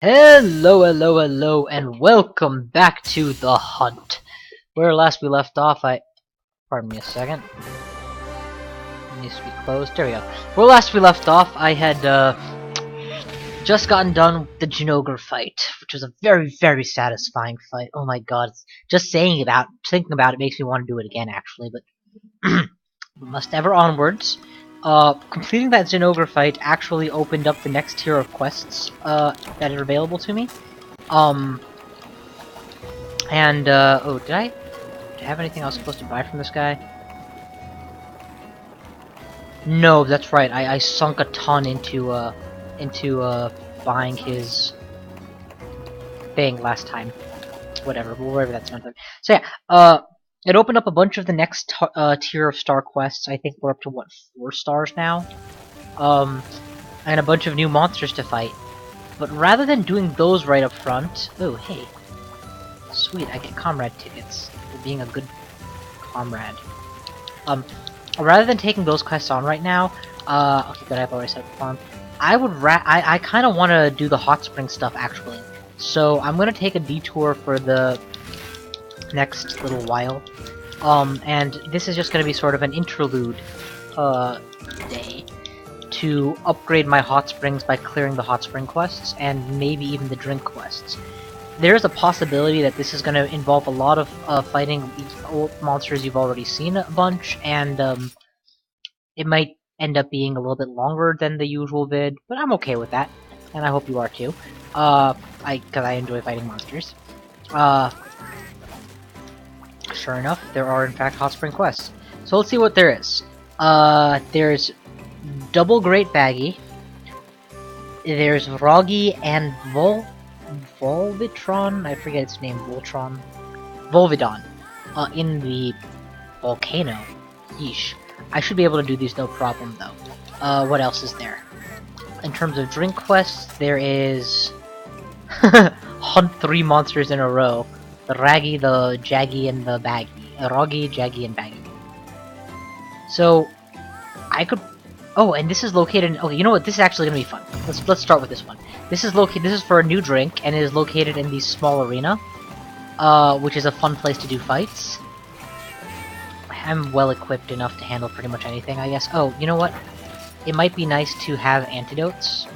Hello, and welcome back to The Hunt. Where last we left off, Pardon me a second. It needs to be closed. There we go. Where last we left off, I had, just gotten done with the Jinogre fight, which was a very satisfying fight. Oh my god. Just thinking about it makes me want to do it again, actually, but we must ever onwards. Completing that Zinogre fight actually opened up the next tier of quests, that are available to me. Um, oh, did I have anything I was supposed to buy from this guy? No, that's right, I sunk a ton into buying his thing last time. Whatever that's meant. So yeah, it opened up a bunch of the next tier of star quests. I think we're up to, what, 4 stars now? And a bunch of new monsters to fight. But rather than doing those right up front... Oh, hey. Sweet, I get comrade tickets for being a good comrade. Rather than taking those quests on right now, okay, good, I've already set up the farm. I kind of want to do the hot spring stuff, actually. So I'm gonna take a detour for the next little while. And this is just gonna be sort of an interlude, day to upgrade my hot springs by clearing the hot spring quests, and maybe even the drink quests. There's a possibility that this is going to involve a lot of fighting old monsters you've already seen a bunch, and it might end up being a little bit longer than the usual vid, but I'm okay with that, and I hope you are too, because I enjoy fighting monsters. Sure enough, there are in fact hot spring quests. So let's see what there is. There's Double Great Baggi. There's Wroggi and Volvitron, I forget its name, Volvidon, in the volcano. Yeesh. I should be able to do these no problem, though. What else is there? In terms of drink quests, there is... Hunt 3 monsters in a row. The Raggy, the Jaggi, and the Baggi. Wroggi, Jaggi, and Baggi. So, I could... Oh, and this is located in... Okay, you know what? This is actually gonna be fun. Let's start with this one. This is for a new drink, and it is located in the small arena, which is a fun place to do fights. I'm well equipped enough to handle pretty much anything, I guess. Oh, you know what? It might be nice to have antidotes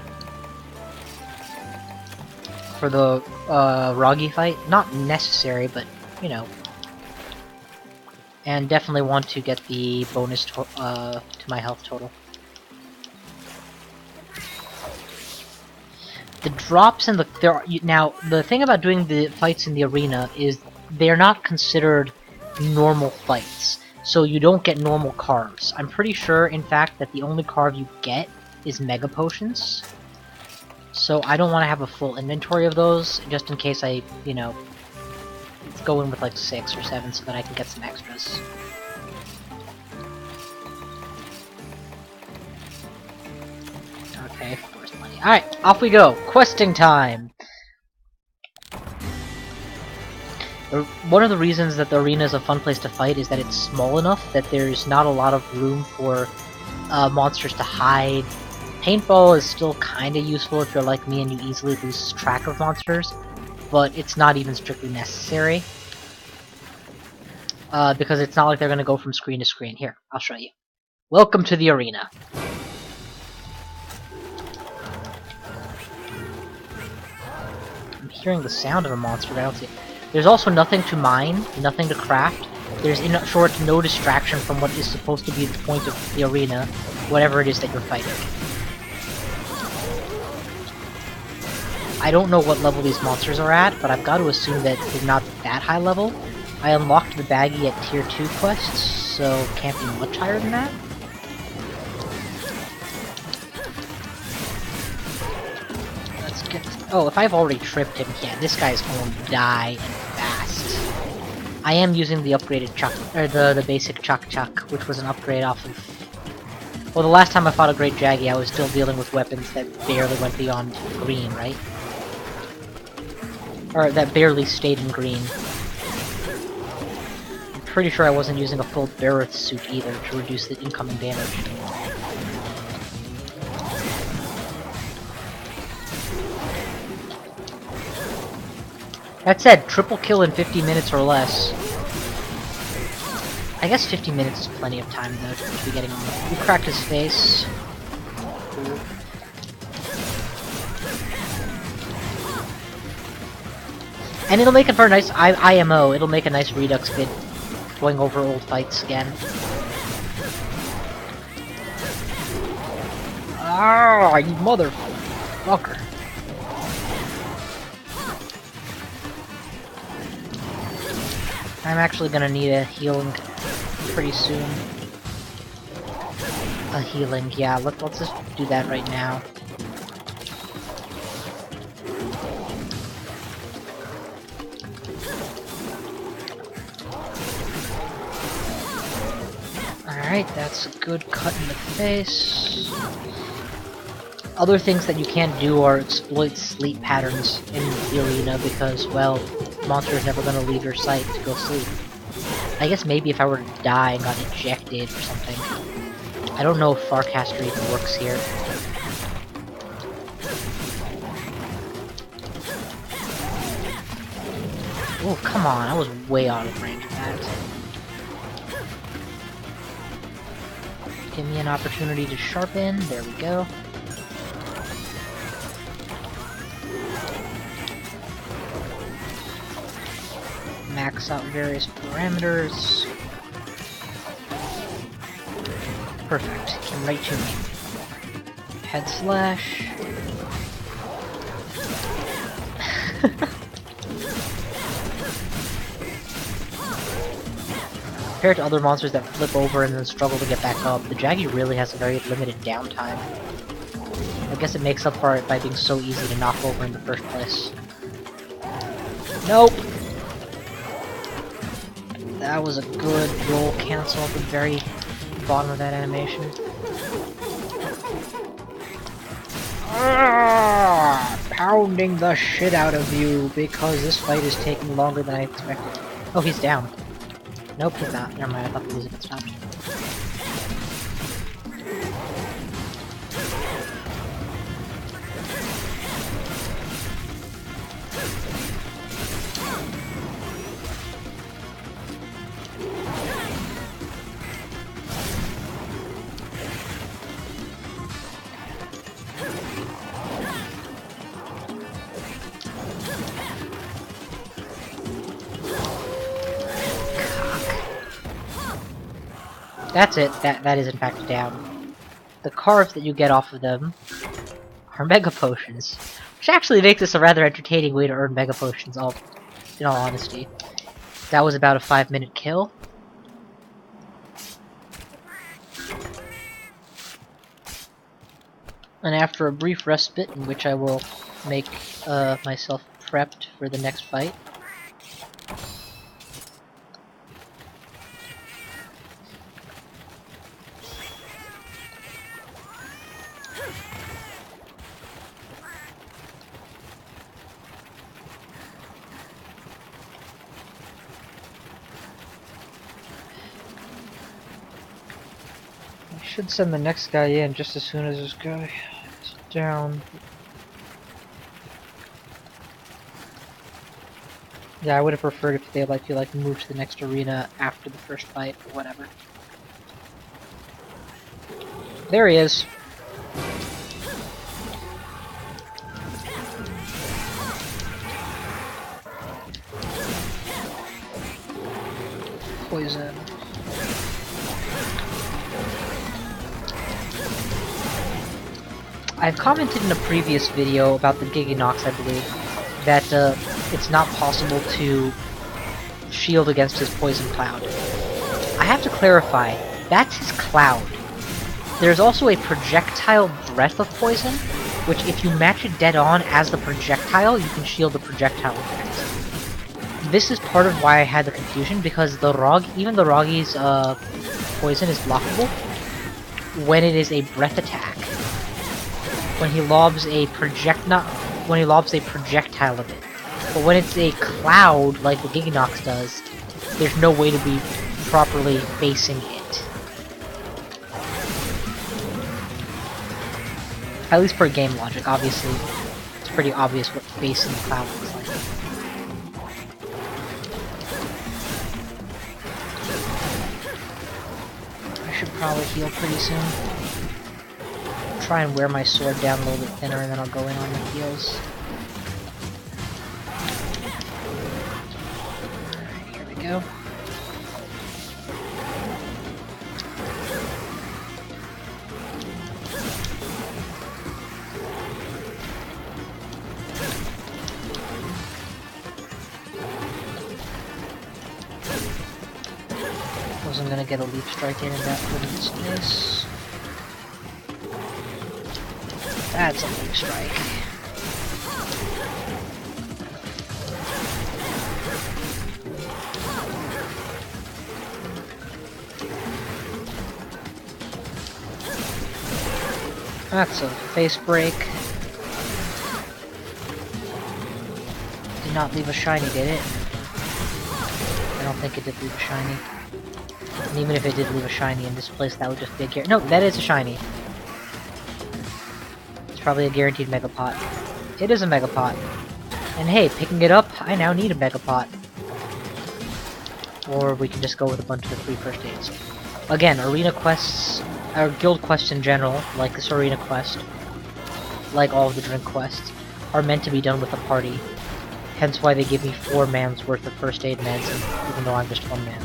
for the Wroggi fight. Not necessary, but you know. And definitely want to get the bonus to my health total. The drops and now the thing about doing the fights in the arena is they're not considered normal fights, so you don't get normal carves. I'm pretty sure, in fact, that the only carve you get is mega potions. So I don't want to have a full inventory of those, just in case I, you know, go in with like 6 or 7 so that I can get some extras. Okay, of course, money. Alright, off we go! Questing time! One of the reasons that the arena is a fun place to fight is that it's small enough that there's not a lot of room for monsters to hide. Paintball is still kinda useful if you're like me and you easily lose track of monsters, but it's not even strictly necessary. Because it's not like they're gonna go from screen to screen. Here, I'll show you. Welcome to the arena. I'm hearing the sound of a monster, but I don't see it. There's also nothing to mine, nothing to craft. There's, in short, no distraction from what is supposed to be the point of the arena, whatever it is that you're fighting. I don't know what level these monsters are at, but I've got to assume that they're not that high level. I unlocked the Baggi at tier 2 quests, so can't be much higher than that. Let's get... Oh, if I've already tripped him, yeah, this guy's going to die and fast. I am using the upgraded Chuck, or the basic Chuck, which was an upgrade off of... Well, the last time I fought a Great Jaggi, I was still dealing with weapons that barely went beyond green, right? Or that barely stayed in green. Pretty sure I wasn't using a full Barreth suit either to reduce the incoming damage. That said, triple kill in 50 minutes or less. I guess 50 minutes is plenty of time, though, to be getting on. We cracked his face. Cool. And it'll make it for a nice IMO. It'll make a nice redux vid, going over old fights again. Ah, you motherfucker. I'm actually gonna need a healing pretty soon. A healing, yeah, let's just do that right now. Alright, that's a good cut in the face. Other things that you can't do are exploit sleep patterns in the arena because, well, the monster is never going to leave your sight to go sleep. I guess maybe if I were to die and got ejected or something. I don't know if Farcaster even works here. Oh, come on, I was way out of range of that. Give me an opportunity to sharpen. There we go. Max out various parameters. Perfect. Came right to me. Head slash. Compared to other monsters that flip over and then struggle to get back up, the Jaggi really has a very limited downtime. I guess it makes up for it by being so easy to knock over in the first place. Nope! That was a good roll cancel at the very bottom of that animation. Pounding the shit out of you because this fight is taking longer than I expected. Oh, he's down. Nope, he's not. Never mind, I thought the music had stopped. That's it. That is in fact down. The carve that you get off of them are Mega Potions, which actually makes this a rather entertaining way to earn Mega Potions, in all honesty. That was about a 5-minute kill. And after a brief respite, in which I will make myself prepped for the next fight, should send the next guy in just as soon as this guy is down. Yeah, I would have preferred if they let you move to the next arena after the first fight or whatever. There he is. Poison. I've commented in a previous video about the Giginox, I believe, that it's not possible to shield against his poison cloud. I have to clarify, that's his cloud. There's also a projectile breath of poison, which if you match it dead on as the projectile, you can shield the projectile effect. This is part of why I had the confusion, because even the Wroggi's poison is blockable when it is a breath attack. When he lobs a projectile of it. But when it's a cloud, like the Giginox does, there's no way to be properly facing it. At least for game logic, obviously, it's pretty obvious what facing the cloud looks like. probably heal pretty soon. Try and wear my sword down a little bit thinner, and then I'll go in on the heals. Alright, here we go. Wasn't gonna get a leap strike in, and that wouldn't miss. That's a leap strike. That's a face break. Did not leave a shiny, did it? I don't think it did leave a shiny. And even if it did leave a shiny in this place, that would just be a guarantee. No, that is a shiny. It's probably a guaranteed Mega Pot. It is a Mega Pot. And hey, picking it up, I now need a Mega Pot. Or we can just go with a bunch of the free first aids. Again, arena quests, or guild quests in general, like this arena quest, like all of the drink quests, are meant to be done with a party. Hence why they give me 4 mans worth of first aid meds, even though I'm just 1 man.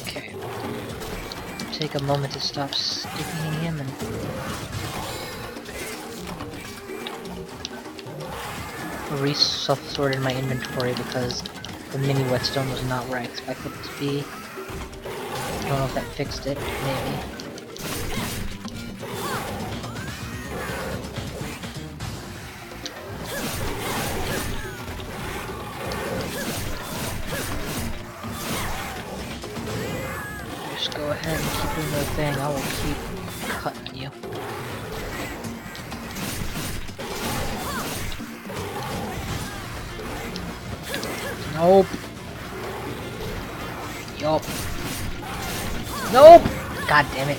Okay. Take a moment to stop sticking him and... re-self-sorted my inventory because the mini whetstone was not where I expected it to be. I don't know if that fixed it, maybe. Just go ahead and keep doing the thing, I will keep cutting you. Nope. Yup. Nope! God damn it.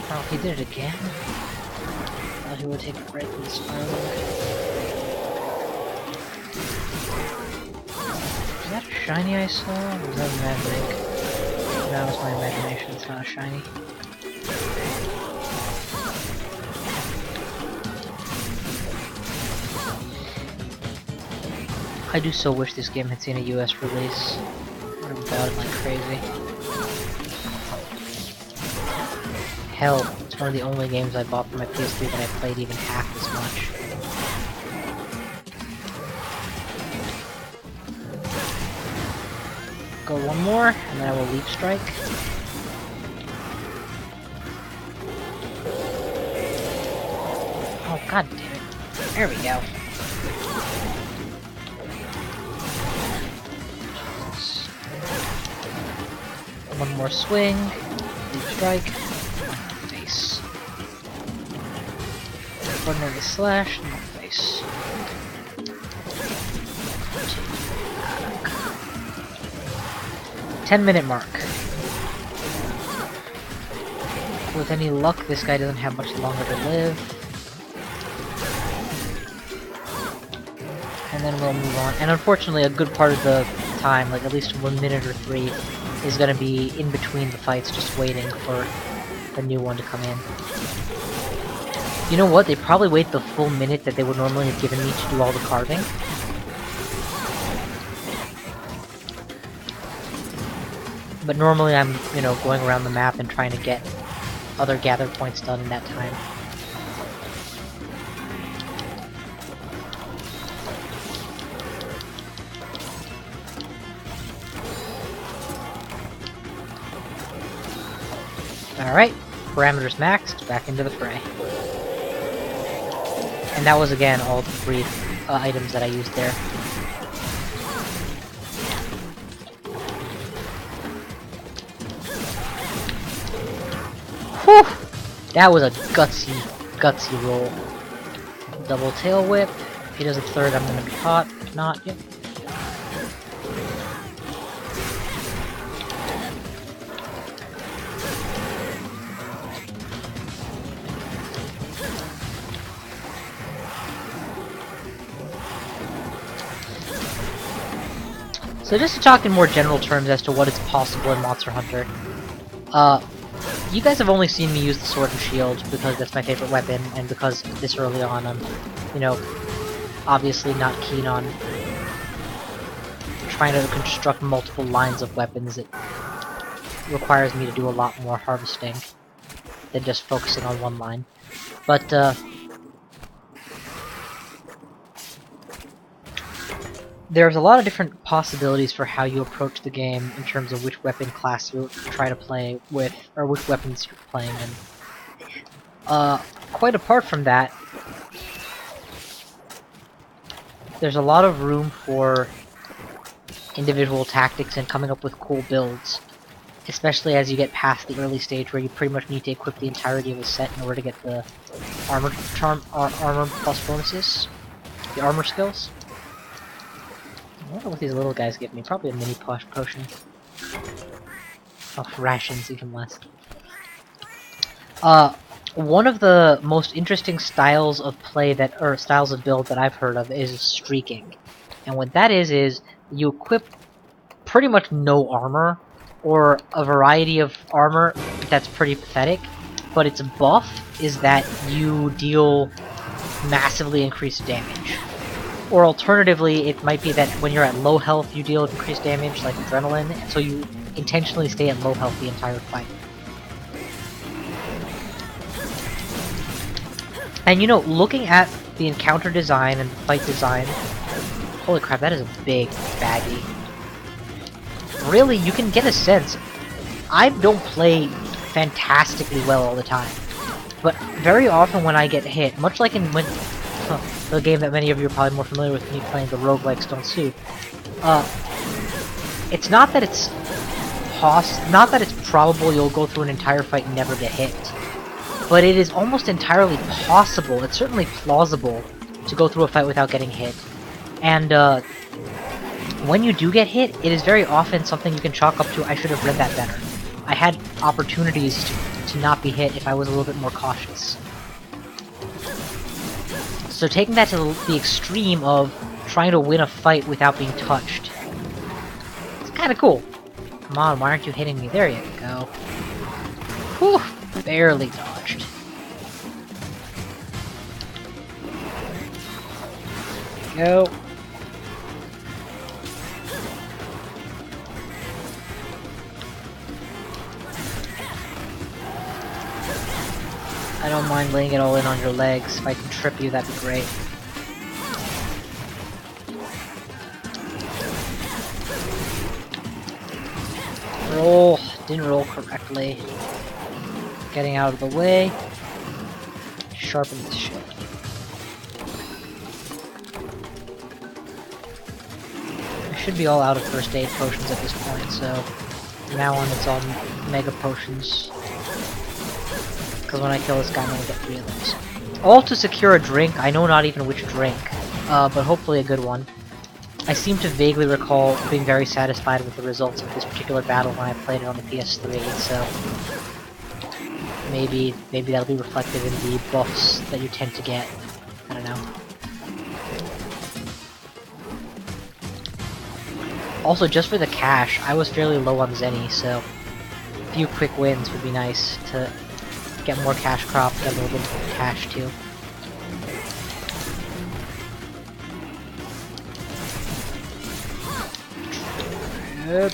Oh, he did it again? Thought he would take a break from the spiral. Is that a shiny I saw? Or was that magic? That was my imagination, it's not a shiny. I do so wish this game had seen a US release. I would have bought it like crazy. Hell, it's one of the only games I bought for my PS3 that I played even half as much. Go one more, and then I will leap strike. Oh, god damn it. There we go. One more swing. Leap strike. Face. Ordinary slash, no face. 10-minute mark. With any luck, this guy doesn't have much longer to live. And then we'll move on. And unfortunately, a good part of the time, like at least 1 minute or 3, is gonna be in between the fights, just waiting for the new one to come in. You know what? They probably wait the full minute that they would normally have given me to do all the carving. But normally I'm, you know, going around the map and trying to get other gather points done in that time. Alright, parameters maxed, back into the fray. And that was again all the free items that I used there. Whew! That was a gutsy roll. Double tail whip. If he does a third, I'm gonna be caught. If not, yep. So just to talk in more general terms as to what is possible in Monster Hunter, you guys have only seen me use the sword and shield because that's my favorite weapon, and because this early on I'm, you know, obviously not keen on trying to construct multiple lines of weapons. It requires me to do a lot more harvesting than just focusing on one line. But, there's a lot of different possibilities for how you approach the game in terms of which weapon class you try to play with, or which weapons you're playing in. Quite apart from that, there's a lot of room for individual tactics and coming up with cool builds, especially as you get past the early stage where you pretty much need to equip the entirety of a set in order to get the armor plus bonuses, the armor skills. I wonder what these little guys give me. Probably a mini potion. Oh, rations, even less. One of the most interesting styles of play or styles of build that I've heard of is streaking. And what that is you equip pretty much no armor, or a variety of armor that's pretty pathetic, but its buff is that you deal massively increased damage. Or alternatively, it might be that when you're at low health you deal increased damage, like adrenaline, so you intentionally stay at low health the entire fight. And you know, looking at the encounter design and the fight design, holy crap, that is a big baggie. Really, you can get a sense. I don't play fantastically well all the time, but very often when I get hit, much like in the game that many of you are probably more familiar with me playing, the roguelike Stone Soup, it's not that it's probable you'll go through an entire fight and never get hit, but it is almost entirely possible, it's certainly plausible, to go through a fight without getting hit. And when you do get hit, it is very often something you can chalk up to, I should have read that better. I had opportunities to not be hit if I was a little bit more cautious. So taking that to the extreme of trying to win a fight without being touched, it's kind of cool. Come on, why aren't you hitting me? There you go. Whew, barely dodged. Go. I don't mind laying it all in on your legs. If I can trip you, that'd be great. Roll. Didn't roll correctly. Getting out of the way. Sharpen this shit. I should be all out of first aid potions at this point, so from now on it's all mega potions. Because when I kill this guy, I'm gonna get 3 of those. All to secure a drink. I know not even which drink, but hopefully a good one. I seem to vaguely recall being very satisfied with the results of this particular battle when I played it on the PS3, so maybe that'll be reflected in the buffs that you tend to get. I don't know. Also, just for the cash, I was fairly low on Zenny, so a few quick wins would be nice to get more cash crop, get a little bit of cash too. Yep.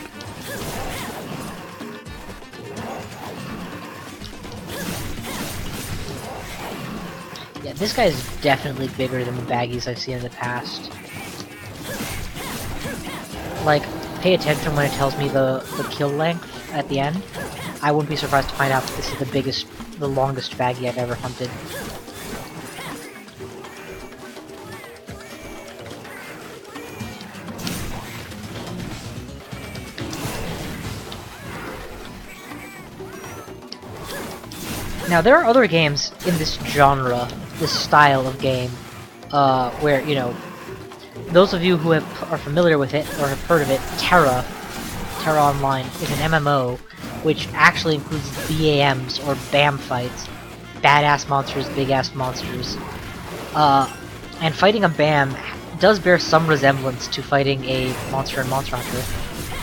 Yeah, this guy is definitely bigger than the baggies I've seen in the past. Like, pay attention when it tells me the kill length at the end. I wouldn't be surprised to find out that this is the longest baggie I've ever hunted. Now, there are other games in this genre, this style of game, where, you know, those of you who are familiar with it, or have heard of it, Terra Online, is an MMO, which actually includes BAMs, or BAM fights. Badass monsters, big-ass monsters. And fighting a BAM does bear some resemblance to fighting a monster in Monster Hunter,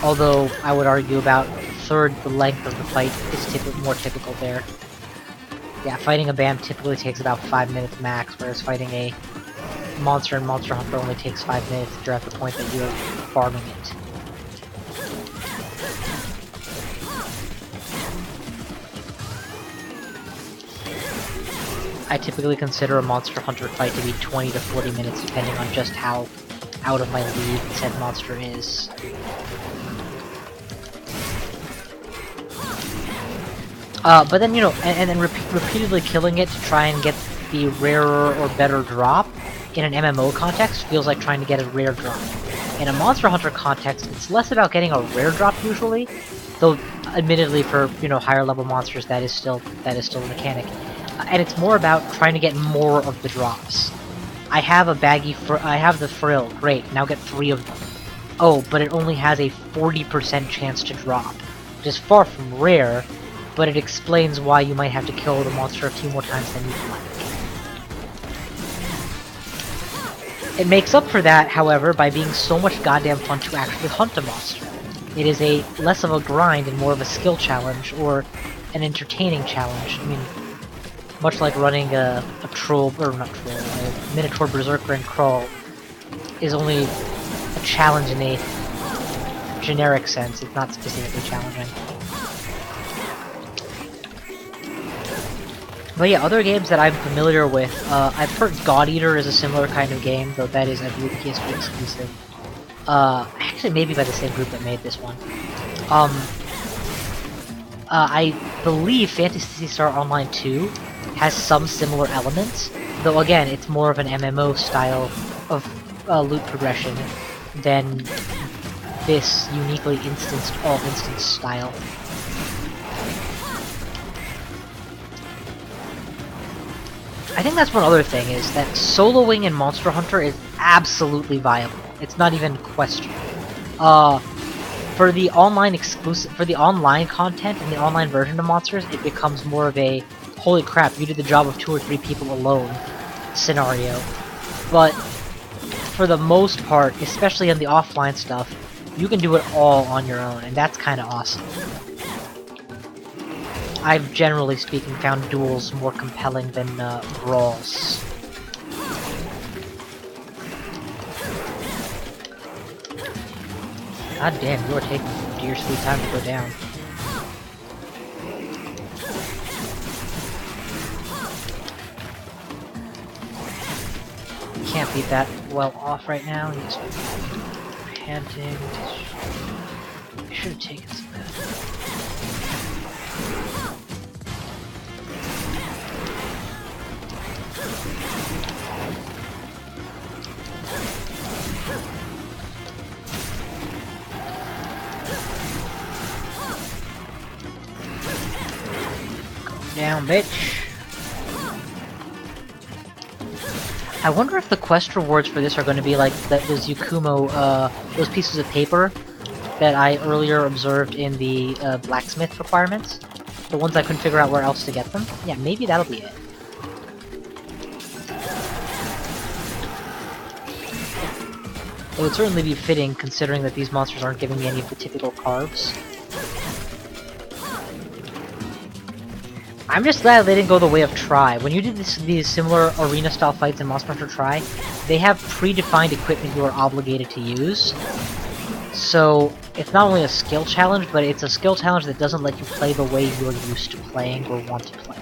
although I would argue about third the length of the fight is more typical there. Yeah, fighting a BAM typically takes about 5 minutes max, whereas fighting a monster in Monster Hunter only takes 5 minutes if you're at the point that you're farming it. I typically consider a Monster Hunter fight to be 20 to 40 minutes depending on just how out of my league said monster is. But then, you know, and then repeatedly killing it to try and get the rarer or better drop in an MMO context feels like trying to get a rare drop. In a Monster Hunter context, it's less about getting a rare drop usually, though admittedly for, you know, higher level monsters that is still a mechanic. And it's more about trying to get more of the drops. I have a Baggi, I have the Frill, great, now get 3 of them. Oh, but it only has a 40% chance to drop, which is far from rare, but it explains why you might have to kill the monster a few more times than you'd like. It makes up for that, however, by being so much goddamn fun to actually hunt a monster. It is a less of a grind and more of a skill challenge, or an entertaining challenge. I mean, much like running a Minotaur Berserker and Crawl is only a challenge in a generic sense, it's not specifically challenging. But yeah, other games that I'm familiar with, I've heard God Eater is a similar kind of game, though that is, I believe, PS3 exclusive. Actually maybe by the same group that made this one. I believe Phantasy Star Online 2 has some similar elements, though again, it's more of an MMO style of loot progression than this uniquely all-instance style. I think that's one other thing, is that soloing in Monster Hunter is absolutely viable. It's not even a question. For the online content and the online version of monsters, it becomes more of a holy crap, you did the job of 2 or 3 people alone scenario. But for the most part, especially in the offline stuff, you can do it all on your own, and that's kind of awesome. I've, generally speaking, found duels more compelling than brawls. God damn, you are taking dear sweet time to go down. Can't beat that well off right now. He's panting. I should have taken some of that. Down, bitch. I wonder if the quest rewards for this are going to be like those Yukumo, those pieces of paper that I earlier observed in the blacksmith requirements. The ones I couldn't figure out where else to get them. Yeah, maybe that'll be it. It would certainly be fitting, considering that these monsters aren't giving me any of the typical carves. I'm just glad they didn't go the way of Try. When you did these similar arena-style fights in Monster Hunter Try, they have predefined equipment you are obligated to use. So, it's not only a skill challenge, but it's a skill challenge that doesn't let you play the way you're used to playing or want to play.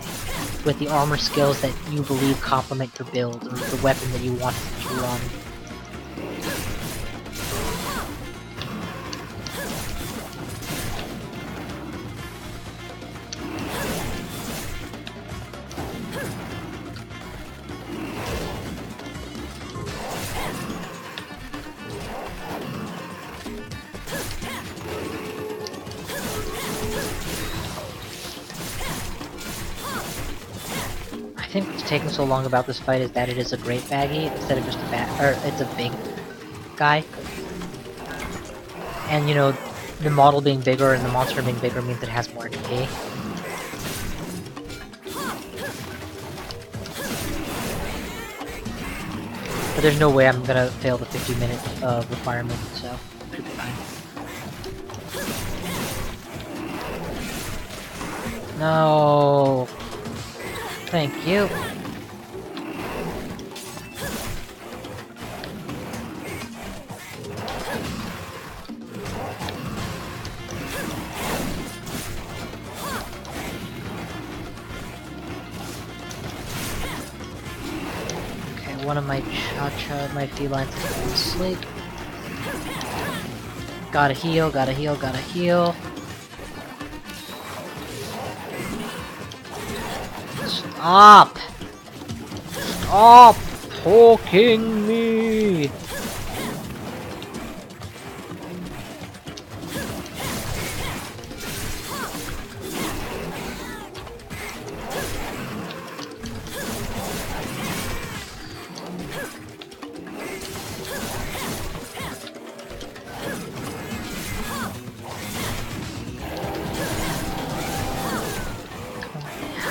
With the armor skills that you believe complement your build, or the weapon that you want to run. think what's taking so long about this fight is that it is a great Baggy instead of just a it's a big guy. And you know, the model being bigger and the monster being bigger means it has more HP. But there's no way I'm gonna fail the 50-minute requirement, so should be fine. No. Thank you. Okay, one of my my felines is falling asleep. Gotta heal, gotta heal, gotta heal. Stop! Stop poking me!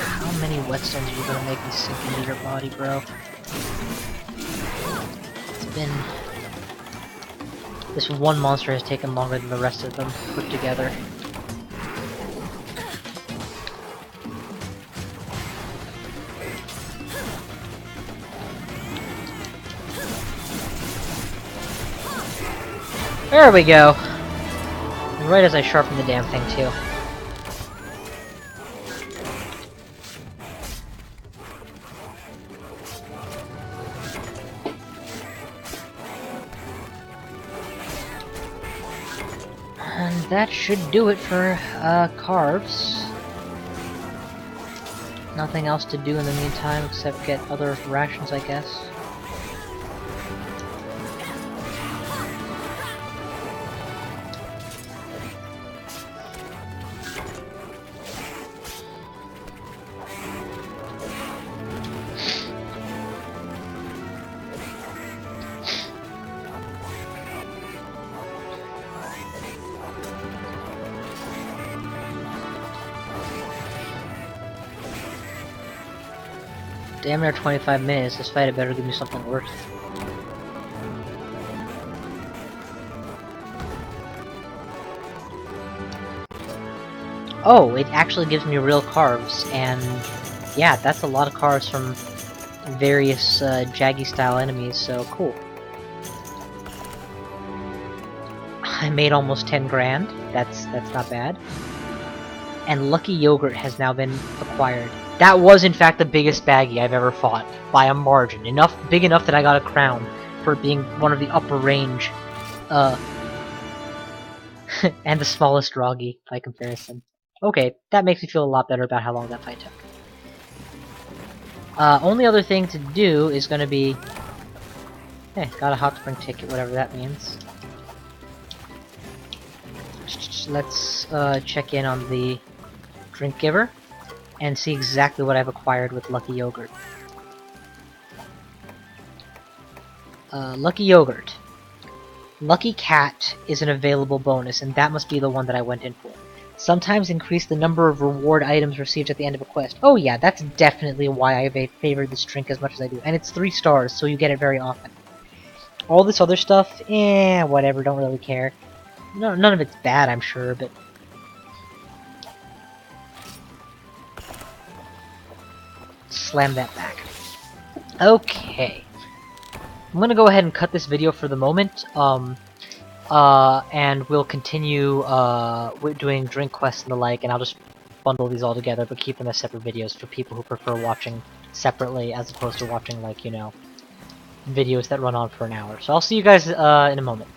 How many whetstones are you gonna make me sink into your body, bro? It's been... This one monster has taken longer than the rest of them put together. There we go! And right as I sharpen the damn thing, too. And that should do it for carves. Nothing else to do in the meantime except get other rations, I guess. Damn near 25 minutes, this fight had better give me something worth. Oh, it actually gives me real carves, and yeah, that's a lot of carves from various Jaggi style enemies, so cool. I made almost 10 grand, that's not bad. And Lucky Yogurt has now been acquired. That was in fact the biggest Baggy I've ever fought, by a margin. Big enough that I got a crown for being one of the upper range, and the smallest Wroggi by comparison. Okay, that makes me feel a lot better about how long that fight took. Only other thing to do is gonna be... Hey, got a hot spring ticket, whatever that means. Let's check in on the drink giver and see exactly what I've acquired with Lucky Yogurt. Lucky Yogurt. Lucky Cat is an available bonus, and that must be the one that I went in for. Sometimes increase the number of reward items received at the end of a quest. Oh yeah, that's definitely why I favored this drink as much as I do. And it's 3 stars, so you get it very often. All this other stuff, whatever, don't really care. No, none of it's bad, I'm sure, but... Slam that back. Okay. I'm gonna go ahead and cut this video for the moment, and we'll continue doing drink quests and the like, and I'll just bundle these all together, but keep them as separate videos for people who prefer watching separately as opposed to watching, like, you know, videos that run on for an hour. So I'll see you guys in a moment.